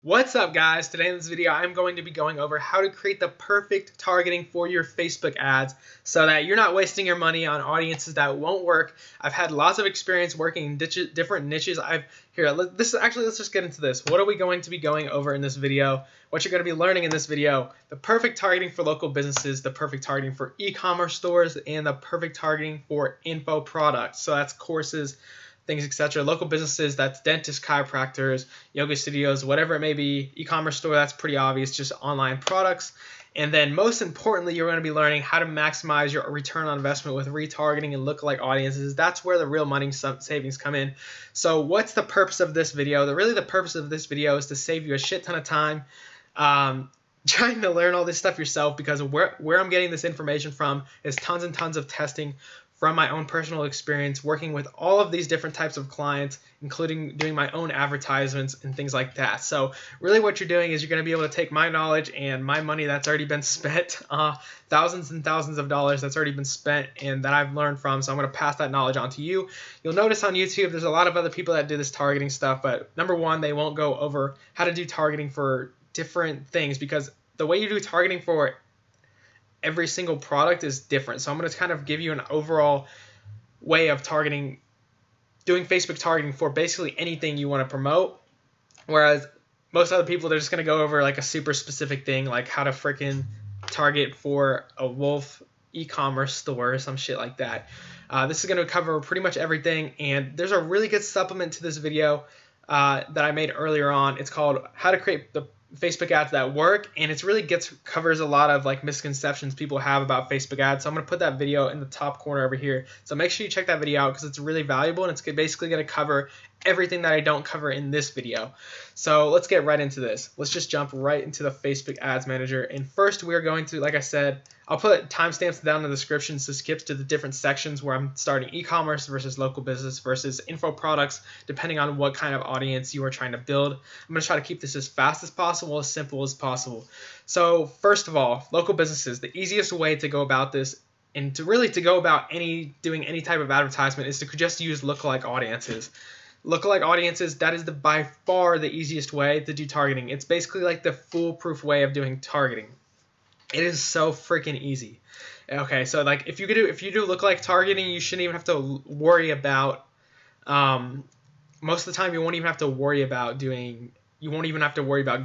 What's up, guys? Today in this video I'm going to be going over how to create the perfect targeting for your Facebook ads so that you're not wasting your money on audiences that won't work. I've had lots of experience working in different niches. Let's just get into this. What are we going to be going over in this video? What you're going to be learning in this video: the perfect targeting for local businesses, the perfect targeting for e-commerce stores, and the perfect targeting for info products. So that's courses, things, etc. Local businesses, that's dentists, chiropractors, yoga studios, whatever it may be. E-commerce store, that's pretty obvious, just online products. And then most importantly, you're going to be learning how to maximize your return on investment with retargeting and lookalike audiences. That's where the real money savings come in. So what's the purpose of this video? The purpose of this video is to save you a shit ton of time trying to learn all this stuff yourself, because where I'm getting this information from is tons and tons of testing from my own personal experience working with all of these different types of clients, including doing my own advertisements and things like that. So really what you're doing is you're going to be able to take my knowledge and my money that's already been spent, thousands and thousands of dollars that's already been spent and that I've learned from. So I'm going to pass that knowledge on to you. You'll notice on YouTube there's a lot of other people that do this targeting stuff, but number one, they won't go over how to do targeting for different things, because the way you do targeting for every single product is different. So I'm going to kind of give you an overall way of targeting, doing Facebook targeting for basically anything you want to promote. Whereas most other people, they're just going to go over like a super specific thing, like how to freaking target for a Wolf e-commerce store or some shit like that. This is going to cover pretty much everything. And there's a really good supplement to this video that I made earlier on. It's called How to Create the Facebook Ads That Work, and it's really covers a lot of like misconceptions people have about Facebook ads. So I'm going to put that video in the top corner over here. So make sure you check that video out, because it's really valuable and it's basically going to cover everything that I don't cover in this video. So let's get right into this. Let's just jump right into the Facebook Ads Manager. And first we're going to, like I said, I'll put timestamps down in the description, so skips to the different sections where I'm starting e-commerce versus local business versus info products, depending on what kind of audience you are trying to build. I'm going to try to keep this as fast as possible, as simple as possible. So first of all, local businesses, the easiest way to go about this and to go about doing any type of advertisement is to just use lookalike audiences. Lookalike audiences, that is by far the easiest way to do targeting. It's basically like the foolproof way of doing targeting. It is so freaking easy. Okay, so like if you do lookalike targeting, you shouldn't even have to worry about. Most of the time, you won't even have to worry about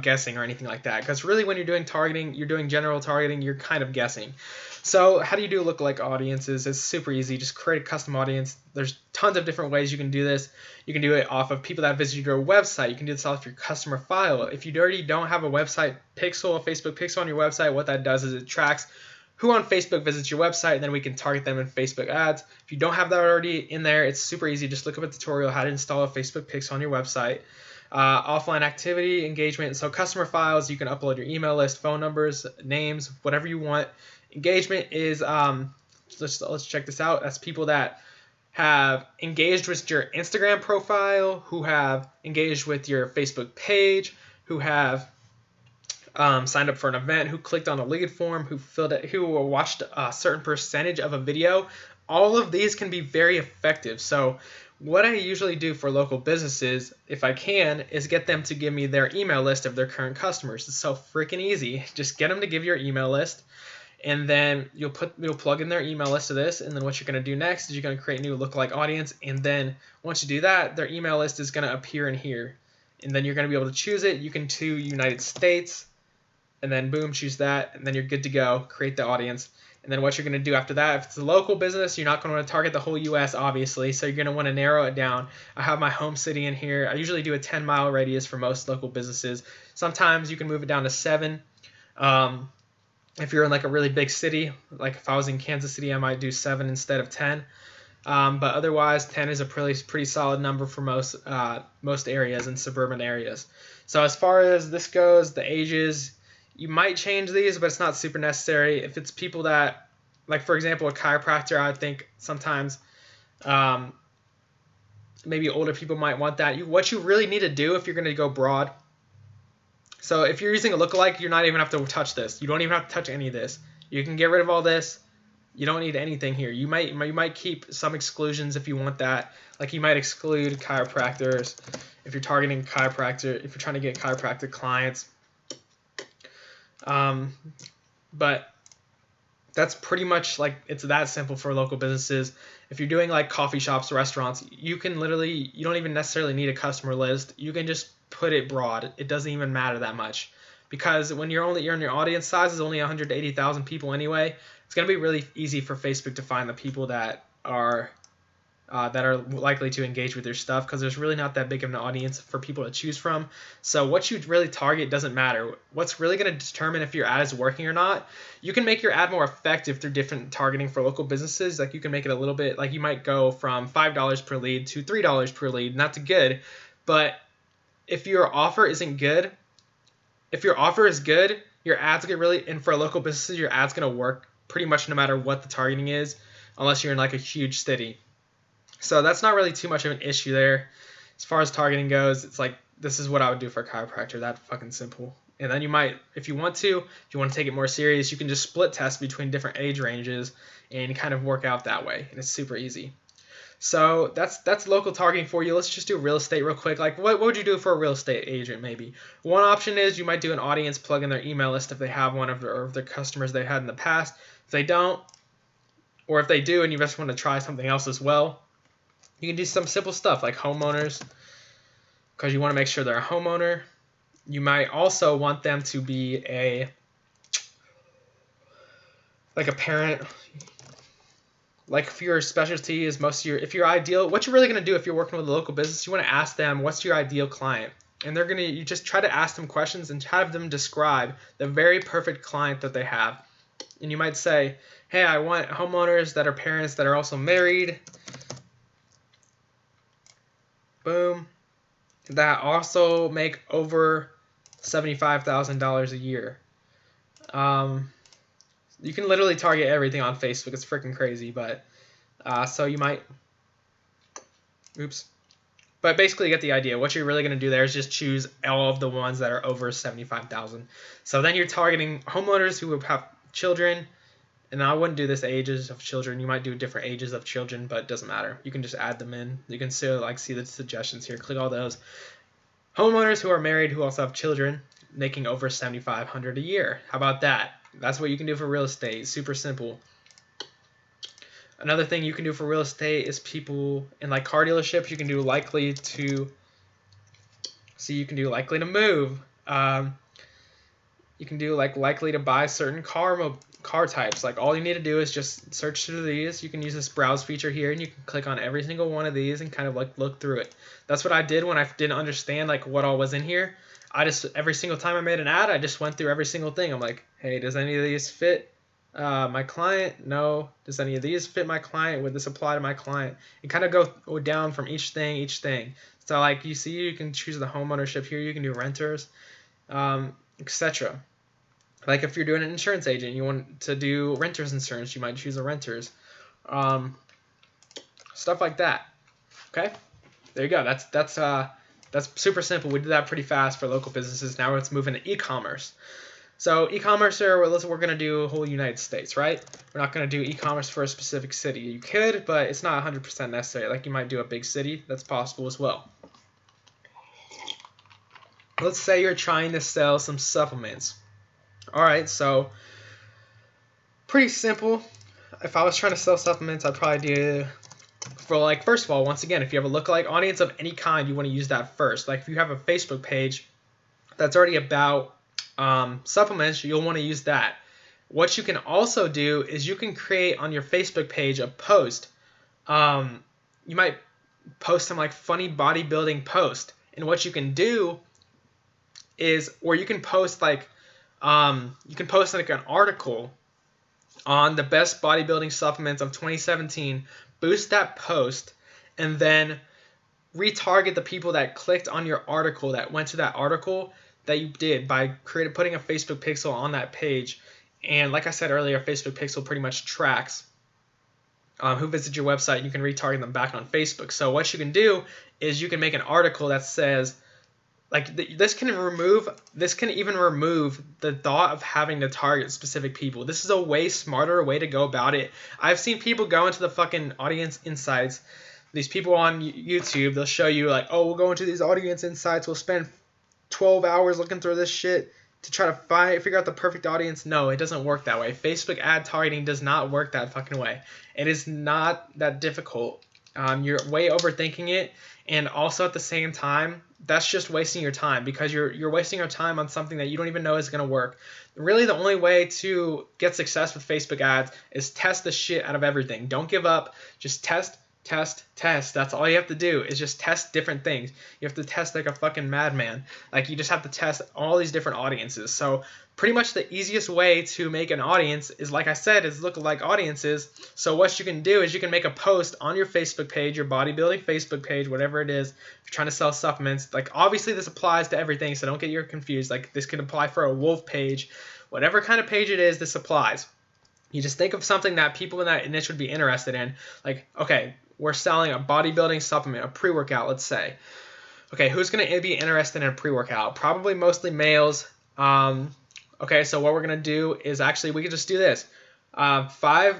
guessing or anything like that. Because really, when you're doing targeting, you're doing general targeting, you're kind of guessing. So how do you do lookalike audiences? It's super easy. Just create a custom audience. There's tons of different ways you can do this. You can do it off of people that visit your website. You can do this off your customer file. If you already don't have a website pixel, a Facebook pixel on your website, what that does is it tracks who on Facebook visits your website, and then we can target them in Facebook ads. If you don't have that already in there, it's super easy. Just look up a tutorial how to install a Facebook pixel on your website. Offline activity, engagement. So customer files, you can upload your email list, phone numbers, names, whatever you want. Engagement is, let's check this out. That's people that have engaged with your Instagram profile, who have engaged with your Facebook page, who have signed up for an event, who clicked on a lead form, who watched a certain percentage of a video. All of these can be very effective. So what I usually do for local businesses, if I can, is get them to give me their email list of their current customers. It's so freaking easy. Just get them to give your email list, and then you'll plug in their email list to this. And then what you're going to do next is you're going to create a new lookalike audience. And then once you do that, their email list is going to appear in here. And then you're going to be able to choose it. You can choose United States, and then boom, choose that. And then you're good to go. Create the audience. And then what you're going to do after that, if it's a local business, you're not going to want to target the whole U.S., obviously, so you're going to want to narrow it down. I have my home city in here. I usually do a 10-mile radius for most local businesses. Sometimes you can move it down to 7. If you're in like a really big city, like if I was in Kansas City, I might do 7 instead of 10. But otherwise, 10 is a pretty solid number for most areas and suburban areas. So as far as this goes, the ages, you might change these, but it's not super necessary. If it's people that, like for example, a chiropractor, I think sometimes maybe older people might want that. What you really need to do if you're going to go broad, so if you're using a lookalike, you're not even have to touch this. You don't even have to touch any of this. You can get rid of all this. You don't need anything here. You might keep some exclusions if you want that. Like you might exclude chiropractors if you're targeting chiropractor, if you're trying to get chiropractic clients. But that's pretty much like it's that simple for local businesses. If you're doing like coffee shops, restaurants, you don't even necessarily need a customer list. You can just put it broad. It doesn't even matter that much, because when your audience size is only 180,000 people anyway, it's going to be really easy for Facebook to find the people that are likely to engage with your stuff, because there's really not that big of an audience for people to choose from. So what you really target doesn't matter. What's really going to determine if your ad is working or not, you can make your ad more effective through different targeting for local businesses. Like you can make it a little bit, like you might go from $5 per lead to $3 per lead, and that's good. But if your offer isn't good, if your offer is good, your ads get really, and for local businesses, your ad's going to work pretty much no matter what the targeting is, unless you're in like a huge city. So that's not really too much of an issue there. As far as targeting goes, it's like, this is what I would do for a chiropractor. That fucking simple. And then you might, if you want to take it more serious, you can just split test between different age ranges and kind of work out that way. And it's super easy. So that's local targeting for you. Let's just do real estate real quick. Like what would you do for a real estate agent maybe? One option is you might do an audience plug in their email list if they have one of their customers they had in the past. If they don't, or if they do and you just want to try something else as well, you can do some simple stuff like homeowners, because you want to make sure they're a homeowner. You might also want them to be a parent. Like if your specialty is if your ideal, what you're really going to do if you're working with a local business, you want to ask them, what's your ideal client? And you just try to ask them questions and have them describe the very perfect client that they have. And you might say, hey, I want homeowners that are parents that are also married. Boom. That also make over $75,000 a year. You can literally target everything on Facebook. It's freaking crazy, but so you might. Oops. But basically, you get the idea. What you're really going to do there is just choose all of the ones that are over 75,000. So then you're targeting homeowners who have children. And I wouldn't do this ages of children. You might do different ages of children, but it doesn't matter. You can just add them in. You can still see the suggestions here. Click all those. Homeowners who are married who also have children making over $7,500 a year. How about that? That's what you can do for real estate. Super simple. Another thing you can do for real estate is people in like car dealerships. You can do likely to move. You can do like likely to buy certain car types. Like all you need to do is just search through these. You can use this browse feature here, and you can click on every single one of these and kind of like look through it. That's what I did when I didn't understand like what all was in here. Every single time I made an ad, I just went through every single thing. I'm like, hey, does any of these fit my client? No. Does any of these fit my client? Would this apply to my client? And kind of go down from each thing. So like you see, you can choose the home ownership here. You can do renters, etc. Like if you're doing an insurance agent, you want to do renters insurance, you might choose a renters. Stuff like that. Okay? There you go. That's super simple. We did that pretty fast for local businesses. Now let's move into e-commerce. So e-commerce we're going to do whole United States, right? We're not going to do e-commerce for a specific city. You could, but it's not 100% necessary. Like you might do a big city. That's possible as well. Let's say you're trying to sell some supplements. All right, so pretty simple. If I was trying to sell supplements, I'd probably do first of all, once again, if you have a lookalike audience of any kind, you want to use that first. Like if you have a Facebook page that's already about supplements, you'll want to use that. What you can also do is you can create on your Facebook page a post. You might post some like funny bodybuilding post, and what you can do is, or you can post like an article on the best bodybuilding supplements of 2017, boost that post, and then retarget the people that clicked on your article, that went to that article that you did by putting a Facebook pixel on that page. And like I said earlier, Facebook pixel pretty much tracks who visits your website, and you can retarget them back on Facebook. So what you can do is you can make an article that says, Like this can even remove the thought of having to target specific people. This is a way smarter way to go about it. I've seen people go into the fucking audience insights. These people on YouTube, they'll show you like, oh, we'll go into these audience insights, we'll spend 12 hours looking through this shit to try to figure out the perfect audience. No, it doesn't work that way. Facebook ad targeting does not work that fucking way. It is not that difficult. You're way overthinking it, and also at the same time, that's just wasting your time, because you're wasting your time on something that you don't even know is going to work. Really, the only way to get success with Facebook ads is test the shit out of everything. Don't give up. Just test. That's all you have to do, is just test different things. You have to test like a fucking madman. Like, you just have to test all these different audiences. So pretty much the easiest way to make an audience is, like I said, is lookalike audiences. So what you can do is you can make a post on your Facebook page, your bodybuilding Facebook page, whatever it is. If you're trying to sell supplements, like, obviously this applies to everything, so don't get you confused. Like, this could apply for a wolf page. Whatever kind of page it is, this applies. You just think of something that people in that niche would be interested in. Like, okay, we're selling a bodybuilding supplement, a pre-workout, let's say. Okay, who's going to be interested in a pre-workout? Probably mostly males. Okay, so what we're going to do is, actually, we could just do this. Top five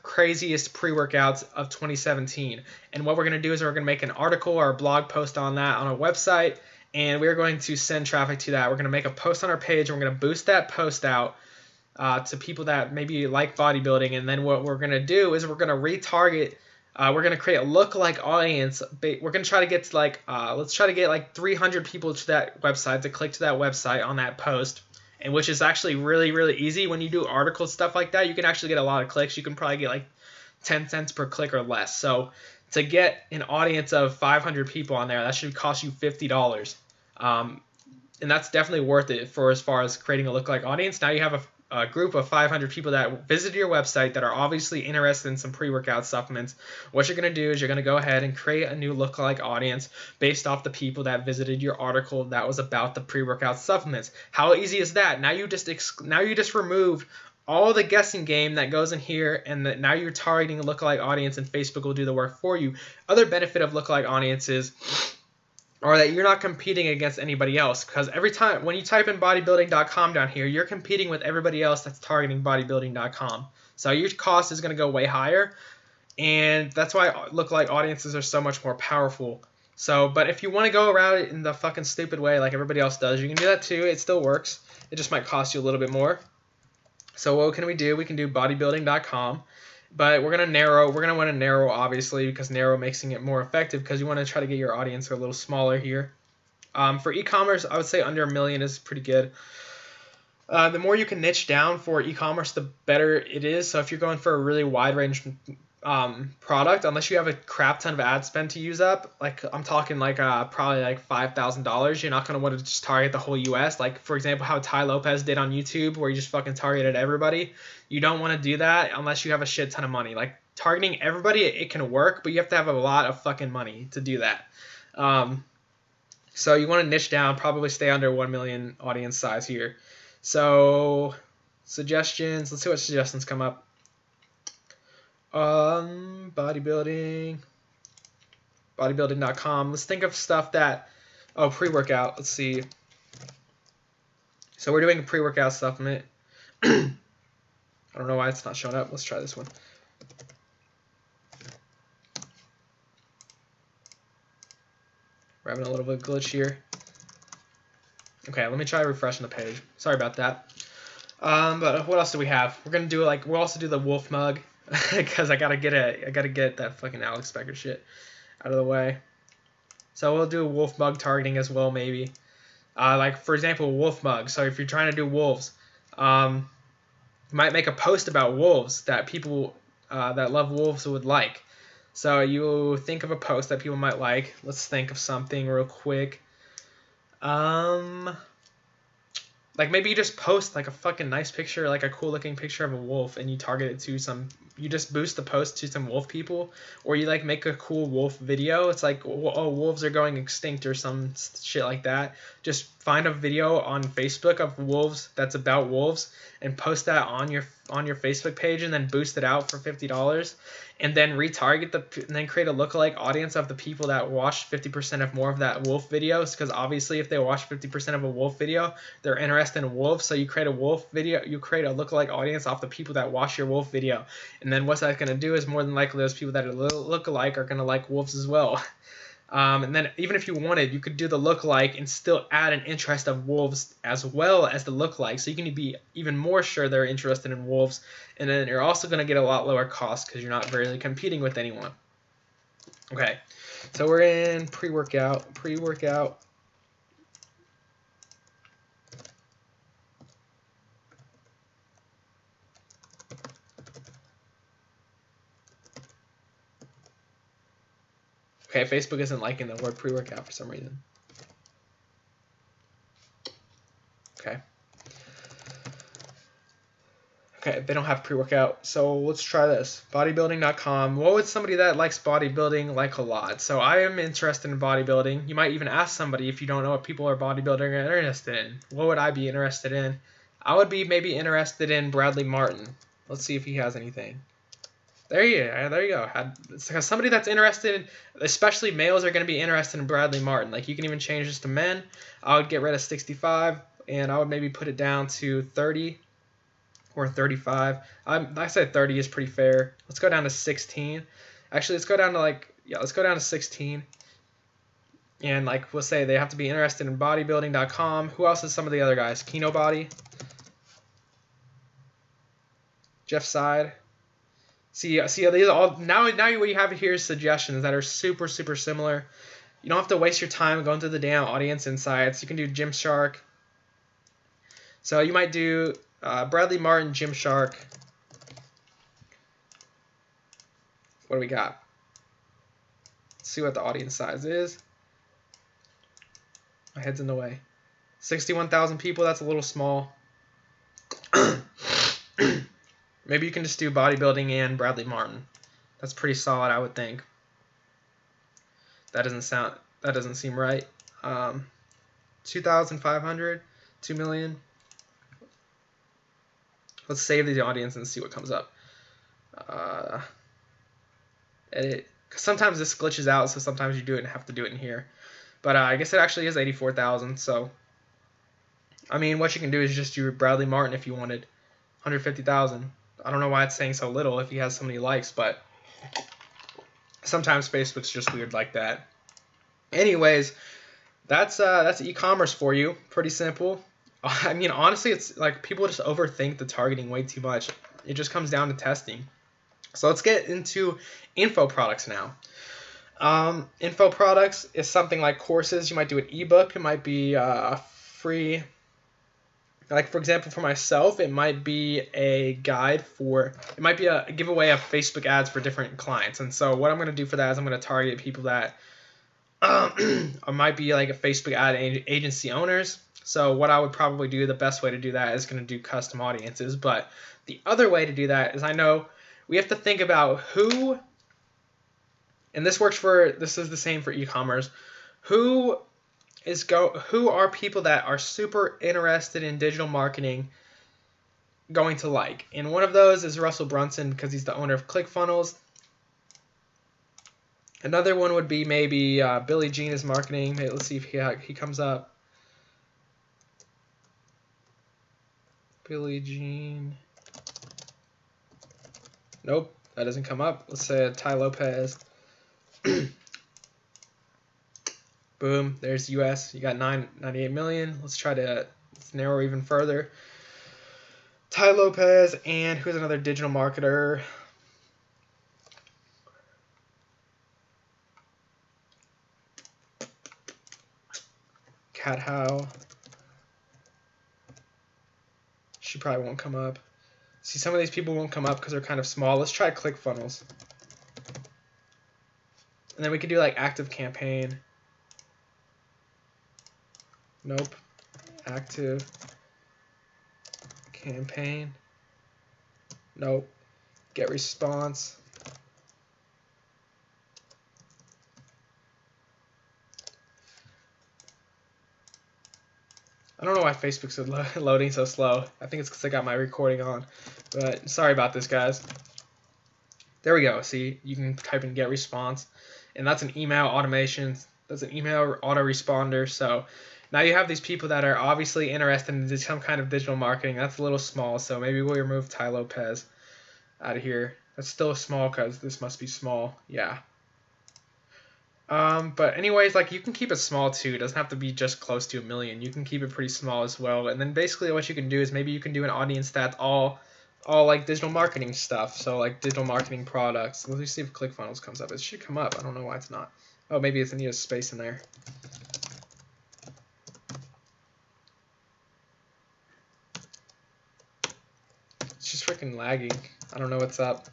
craziest pre-workouts of 2017. And what we're going to do is we're going to make an article or a blog post on that on our website, and we're going to send traffic to that. We're going to make a post on our page, and we're going to boost that post out to people that maybe like bodybuilding. And then what we're going to do is we're going to retarget. We're going to create a lookalike audience. We're going to try to get to let's try to get like 300 people to that website, to click to that website on that post, and which is actually really, really easy. When you do article stuff like that, you can actually get a lot of clicks. You can probably get like 10 cents per click or less. So to get an audience of 500 people on there, that should cost you $50. And that's definitely worth it for as far as creating a lookalike audience. Now you have a group of 500 people that visited your website that are obviously interested in some pre-workout supplements. What you're going to do is you're going to go ahead and create a new lookalike audience based off the people that visited your article that was about the pre-workout supplements. How easy is that? Now you just removed all the guessing game that goes in here, and that now you're targeting a lookalike audience, and Facebook will do the work for you. Other benefit of lookalike audiences or that you're not competing against anybody else, because every time when you type in bodybuilding.com down here, you're competing with everybody else that's targeting bodybuilding.com. So your cost is going to go way higher, and that's why lookalike audiences are so much more powerful. So, but if you want to go around it in the fucking stupid way like everybody else does, you can do that too. It still works. It just might cost you a little bit more. So what can we do? We can do bodybuilding.com. But we're going to want to narrow, obviously, because narrow making it more effective, because you want to try to get your audience a little smaller here. For e-commerce, I would say under $1 million is pretty good. The more you can niche down for e-commerce, the better it is. So if you're going for a really wide range product, unless you have a crap ton of ad spend to use up, like I'm talking like probably like $5,000, you're not going to want to just target the whole US. Like, for example, how Tai Lopez did on YouTube, where he just fucking targeted everybody. You don't want to do that unless you have a shit ton of money. Like, targeting everybody, it can work, but you have to have a lot of fucking money to do that. So you want to niche down, probably stay under 1 million audience size here. So suggestions, let's see what suggestions come up. Bodybuilding.com. Let's think of stuff that, pre-workout. Let's see. So we're doing a pre-workout supplement. I don't know why it's not showing up. Let's try this one. We're having a little bit of glitch here. Okay, let me try refreshing the page. Sorry about that. But what else do we have? We're gonna do we'll also do the wolf mug, because I gotta get that fucking Alex Becker shit out of the way. So we'll do wolf mug targeting as well, maybe. Like, for example, wolf mug. So if you're trying to do wolves, you might make a post about wolves that people that love wolves would like. So you think of a post that people might like. Let's think of something real quick. Like, maybe you just post like a fucking nice picture, like a cool looking picture of a wolf, and you target it to some you just boost the post to some wolf people, or you like make a cool wolf video. It's like, oh, wolves are going extinct or some shit like that. Just find a video on Facebook of wolves that's about wolves and post that on your Facebook page, and then boost it out for $50, and then retarget and then create a lookalike audience of the people that watched 50% of more of that wolf videos, because obviously if they watch 50% of a wolf video, they're interested in wolves. So you create a wolf video, you create a lookalike audience off the people that watch your wolf video, and then what's that going to do is more than likely those people that are lookalike are going to like wolves as well. And then even if you wanted, you could do the lookalike and still add an interest of wolves as well as the lookalike, so you can be even more sure they're interested in wolves, and then you're also going to get a lot lower cost because you're not really competing with anyone. Okay, so we're in pre-workout. Okay, Facebook isn't liking the word pre-workout for some reason. Okay. Okay, they don't have pre-workout, so let's try this. Bodybuilding.com. What would somebody that likes bodybuilding like a lot? So I am interested in bodybuilding. You might even ask somebody if you don't know what people are bodybuilding are interested in. What would I be interested in? I would be maybe interested in Bradley Martin. Let's see if he has anything. There you go. Somebody that's interested in, especially males are going to be interested in Bradley Martin. Like, you can even change this to men. I would get rid of 65, and I would maybe put it down to 30 or 35. I said 30 is pretty fair. Let's go down to 16. Actually, let's go down to 16. And like we'll say they have to be interested in bodybuilding.com. Who else is some of the other guys? Kino Body. Jeff Side. See, these are all now what you have here is suggestions that are super similar. You don't have to waste your time going through the damn audience insights. You can do Gymshark. So you might do Bradley Martin, Gymshark. What do we got? Let's see what the audience size is. My head's in the way. 61,000 people. That's a little small. Maybe you can just do bodybuilding and Bradley Martin. That's pretty solid, I would think. That doesn't seem right. 2,500, 2 million. Let's save the audience and see what comes up. Edit. Cause sometimes this glitches out, so sometimes you do it and have to do it in here. But I guess it actually is 84,000. So, I mean, what you can do is just do Bradley Martin if you wanted. 150,000. I don't know why it's saying so little if he has so many likes, but sometimes Facebook's just weird like that. Anyways, that's e-commerce for you. Pretty simple. I mean, honestly, it's like people just overthink the targeting way too much. It just comes down to testing. So let's get into info products now. Info products is something like courses. You might do an ebook. It might be free. Like, for example, for myself, it might be a giveaway of Facebook ads for different clients. And so what I'm going to do for that is I'm going to target people that might be like a Facebook ad agency owners. So what I would probably do, the best way to do that is going to do custom audiences. But the other way to do that is, I know we have to think about who, and this is the same for e-commerce, who are people that are super interested in digital marketing going to like. And one of those is Russell Brunson, because he's the owner of ClickFunnels. Another one would be maybe Billy Jean is marketing. Hey, let's see if he comes up. Billy Jean. Nope, that doesn't come up. Let's say Ty Lopez. Boom, there's US. You got 98 million. Let's narrow even further. Ty Lopez, and who's another digital marketer? Cat Howe. She probably won't come up. See, some of these people won't come up because they're kind of small. Let's try ClickFunnels. And then we could do like active campaign. Nope. Active campaign. Nope. Get response. I don't know why Facebook's loading so slow. I think it's because I got my recording on. But sorry about this, guys. There we go. See, you can type in get response. And that's an email automation. That's an email autoresponder. So now you have these people that are obviously interested in some kind of digital marketing. That's a little small. So maybe we'll remove Ty Lopez out of here. That's still small because this must be small. Yeah. But anyways, like you can keep it small too. It doesn't have to be just close to 1 million. You can keep it pretty small as well. And then basically what you can do is maybe you can do an audience that's all like digital marketing stuff. So like digital marketing products. Let me see if ClickFunnels comes up. It should come up. I don't know why it's not. Oh, maybe it's needs space in there. It's just freaking lagging. I don't know what's up.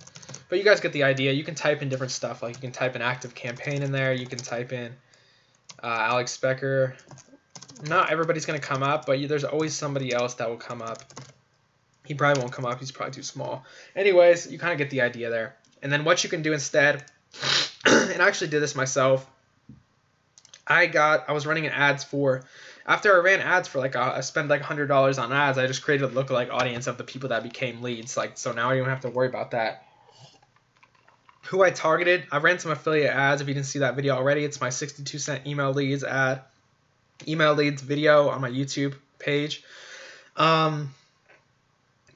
But you guys get the idea. You can type in different stuff. Like you can type an active campaign in there. You can type in Alex Becker. Not everybody's going to come up, but there's always somebody else that will come up. He probably won't come up. He's probably too small. Anyways, you kind of get the idea there. And then what you can do instead, and I actually did this myself. I was running ads after I ran ads for I spent like $100 on ads. I just created a lookalike audience of the people that became leads. So now I don't have to worry about that. Who I targeted, I ran some affiliate ads. If you didn't see that video already, it's my 62-cent email leads ad, email leads video on my YouTube page.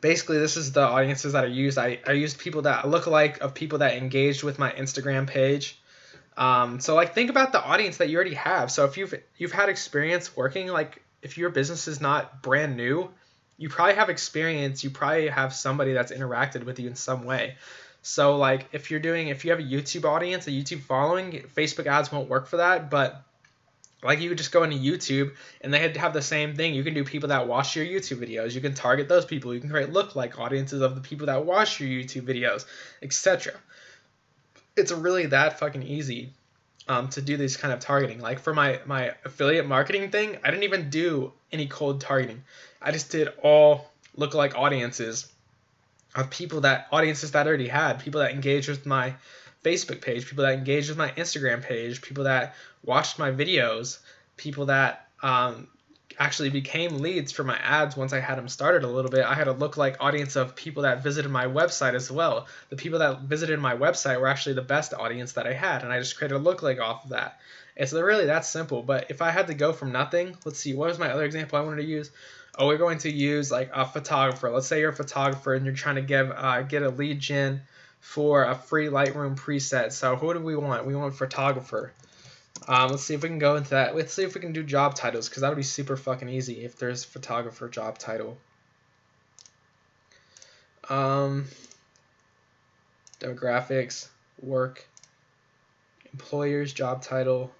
Basically, this is the audiences that I used. I used people that look alike of people that engaged with my Instagram page. So like think about the audience that you already have. So if you've had experience working, like if your business is not brand new, you probably have experience. You probably have somebody that's interacted with you in some way. So like if you have a YouTube audience, a YouTube following, Facebook ads won't work for that. But like you would just go into YouTube and they have the same thing. You can do people that watch your YouTube videos. You can target those people. You can create lookalike audiences of the people that watch your YouTube videos, etc. It's really that fucking easy to do this kind of targeting. Like for my affiliate marketing thing, I didn't even do any cold targeting. I just did all lookalike audiences of audiences that I already had, people that engaged with my Facebook page, people that engaged with my Instagram page, people that watched my videos, people that actually became leads for my ads once I had them started a little bit. I had a lookalike audience of people that visited my website as well. The people that visited my website were actually the best audience that I had, and I just created a lookalike off of that. It's really that simple. But if I had to go from nothing, let's see, what was my other example I wanted to use? Oh, we're going to use like a photographer. Let's say you're a photographer and you're trying to get a lead gen for a free Lightroom preset. So who do we want? We want a photographer. Let's see if we can go into that. Let's see if we can do job titles, because that would be super fucking easy if there's photographer job title. Demographics, work, employers, job title,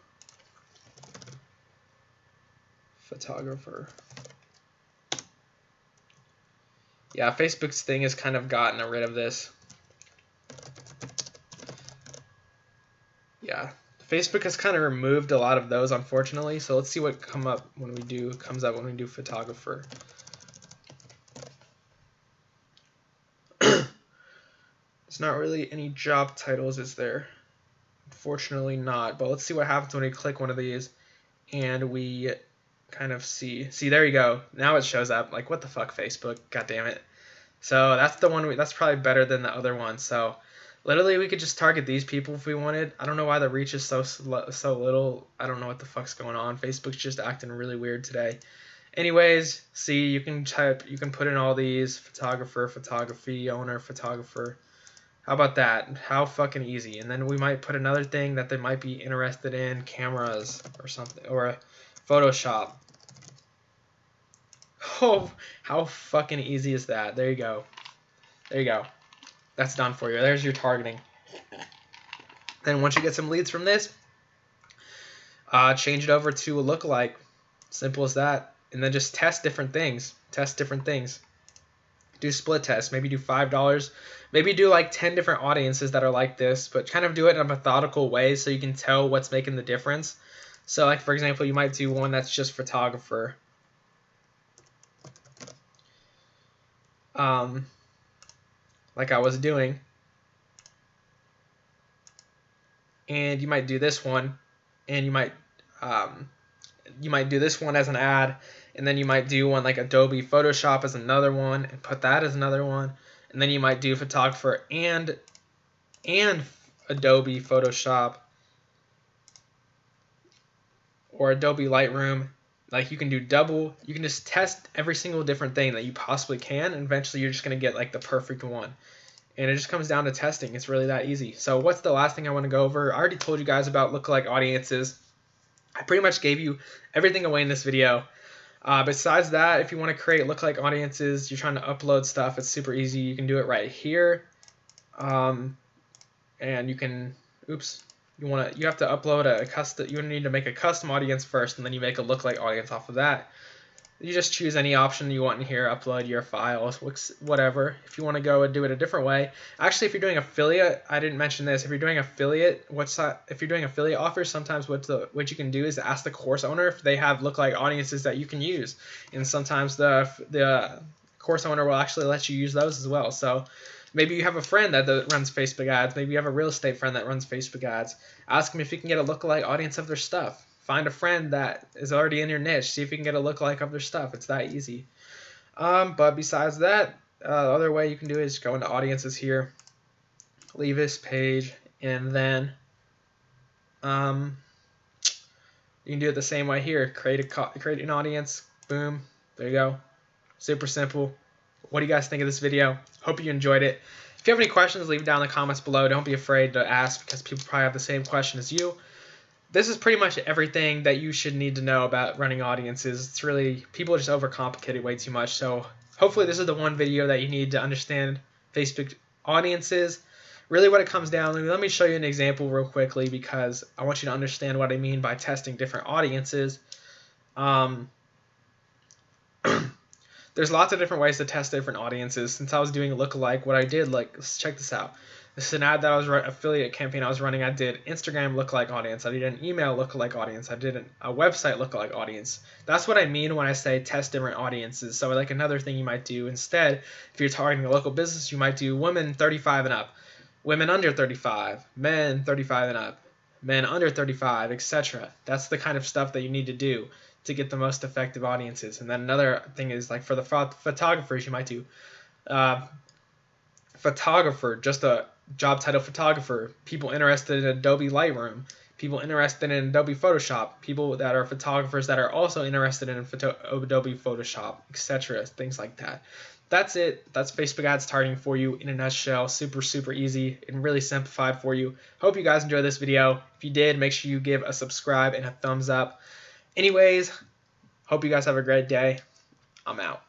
photographer. Yeah, Facebook's thing has kind of gotten rid of this. Yeah, Facebook has kind of removed a lot of those, unfortunately. So let's see what comes up when we do photographer. There's not really any job titles, is there? Unfortunately not. But let's see what happens when we click one of these and we kind of see. See, there you go. Now it shows up. Like, what the fuck, Facebook? God damn it. So that's the one. That's probably better than the other one. So literally, we could just target these people if we wanted. I don't know why the reach is so little. I don't know what the fuck's going on. Facebook's just acting really weird today. Anyways, see, you can put in all these: photographer, photography, owner, photographer. How about that? How fucking easy. And then we might put another thing that they might be interested in: cameras or something, or Photoshop. Oh, how fucking easy is that? There you go. There you go. That's done for you. There's your targeting. Then once you get some leads from this, change it over to a lookalike. Simple as that. And then just test different things. Do split tests. Maybe do $5. Maybe do like 10 different audiences that are like this, but kind of do it in a methodical way so you can tell what's making the difference. So like, for example, you might do one that's just photographer. Like I was doing. and you might do this one, and you might do this one as an ad, and then you might do one like Adobe Photoshop as another one, and put that as another one, and then you might do photographer and Adobe Photoshop or Adobe Lightroom. Like, you can do double. You can just test every single different thing that you possibly can, and eventually you're just going to get like the perfect one. And it just comes down to testing. It's really that easy. So what's the last thing I want to go over? I already told you guys about lookalike audiences. I pretty much gave you everything away in this video. Besides that, if you want to create lookalike audiences, you're trying to upload stuff, it's super easy. You can do it right here. And you can, you have to upload a custom, you need to make a custom audience first, and then you make a lookalike audience off of that. You just choose any option you want in here, upload your files, whatever. If you want to go and do it a different way. Actually, if you're doing affiliate, I didn't mention this. If you're doing affiliate, if you're doing affiliate offers, sometimes what you can do is ask the course owner if they have lookalike audiences that you can use. And sometimes the course owner will actually let you use those as well. So maybe you have a friend that runs Facebook ads. Maybe you have a real estate friend that runs Facebook ads. Ask them if you can get a lookalike audience of their stuff. Find a friend that is already in your niche. See if you can get a lookalike of their stuff. It's that easy. But besides that, the other way you can do it is go into audiences here, leave this page, and then you can do it the same way here. Create an audience. Boom. There you go. Super simple. What do you guys think of this video? Hope you enjoyed it. If you have any questions, leave it down in the comments below. Don't be afraid to ask, because people probably have the same question as you. This is pretty much everything that you should need to know about running audiences. It's really, people just overcomplicate it way too much. So hopefully this is the one video that you need to understand Facebook audiences. Really what it comes down to, let me show you an example real quickly, because I want you to understand what I mean by testing different audiences. There's lots of different ways to test different audiences. Since I was doing lookalike, what I did, like, let's check this out. This is an ad that I was affiliate campaign I was running. I did Instagram lookalike audience. I did an email lookalike audience. I did a website lookalike audience. That's what I mean when I say test different audiences. So like another thing you might do instead, if you're targeting a local business, you might do women 35 and up, women under 35, men 35 and up, men under 35, etc. That's the kind of stuff that you need to do to get the most effective audiences. And then another thing is, like, for the photographers, you might do photographer, just a job title photographer, people interested in Adobe Lightroom, people interested in Adobe Photoshop, people that are photographers that are also interested in Adobe Photoshop, etc. Things like that. That's it. That's Facebook ads targeting for you in a nutshell. Super, super easy and really simplified for you. Hope you guys enjoyed this video. If you did, make sure you give a subscribe and a thumbs up. Anyways, hope you guys have a great day. I'm out.